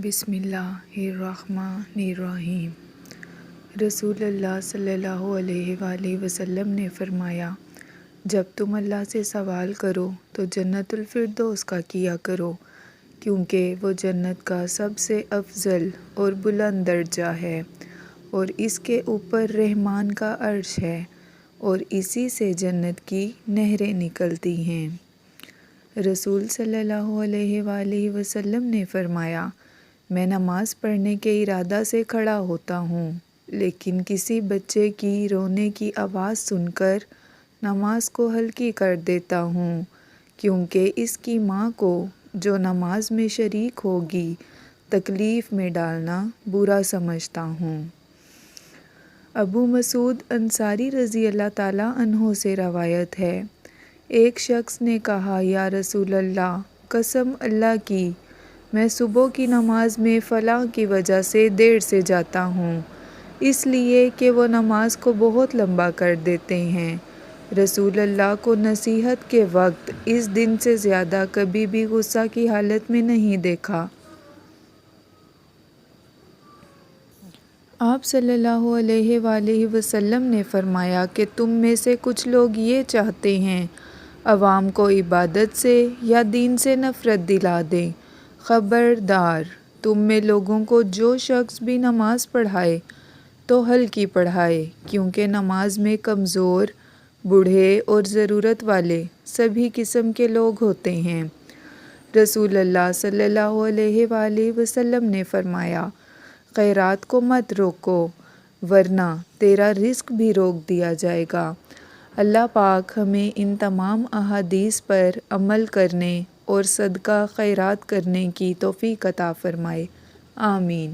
بسم اللہ الرحمن الرحیم۔ رسول اللہ صلی اللہ علیہ وآلہ وسلم نے فرمایا، جب تم اللہ سے سوال کرو تو جنت الفردوس کا کیا کرو، کیونکہ وہ جنت کا سب سے افضل اور بلند درجہ ہے، اور اس کے اوپر رحمان کا عرش ہے، اور اسی سے جنت کی نہریں نکلتی ہیں۔ رسول صلی اللہ علیہ وآلہ وسلم نے فرمایا، میں نماز پڑھنے کے ارادہ سے کھڑا ہوتا ہوں، لیکن کسی بچے کی رونے کی آواز سن کر نماز کو ہلکی کر دیتا ہوں، کیونکہ اس کی ماں کو جو نماز میں شریک ہوگی تکلیف میں ڈالنا برا سمجھتا ہوں۔ ابو مسعود انصاری رضی اللہ تعالیٰ عنہ سے روایت ہے، ایک شخص نے کہا، یا رسول اللہ، قسم اللہ کی، میں صبح کی نماز میں فلاں کی وجہ سے دیر سے جاتا ہوں، اس لیے کہ وہ نماز کو بہت لمبا کر دیتے ہیں۔ رسول اللہ کو نصیحت کے وقت اس دن سے زیادہ کبھی بھی غصہ کی حالت میں نہیں دیکھا۔ آپ صلی اللہ علیہ وآلہ وسلم نے فرمایا کہ تم میں سے کچھ لوگ یہ چاہتے ہیں عوام کو عبادت سے یا دین سے نفرت دلا دیں۔ خبردار، تم میں لوگوں کو جو شخص بھی نماز پڑھائے تو ہلکی پڑھائے، کیونکہ نماز میں کمزور، بوڑھے اور ضرورت والے سبھی قسم کے لوگ ہوتے ہیں۔ رسول اللہ صلی اللہ علیہ وآلہ وسلم نے فرمایا، خیرات کو مت روکو، ورنہ تیرا رزق بھی روک دیا جائے گا۔ اللہ پاک ہمیں ان تمام احادیث پر عمل کرنے اور صدقہ خیرات کرنے کی توفیق عطا فرمائے، آمین۔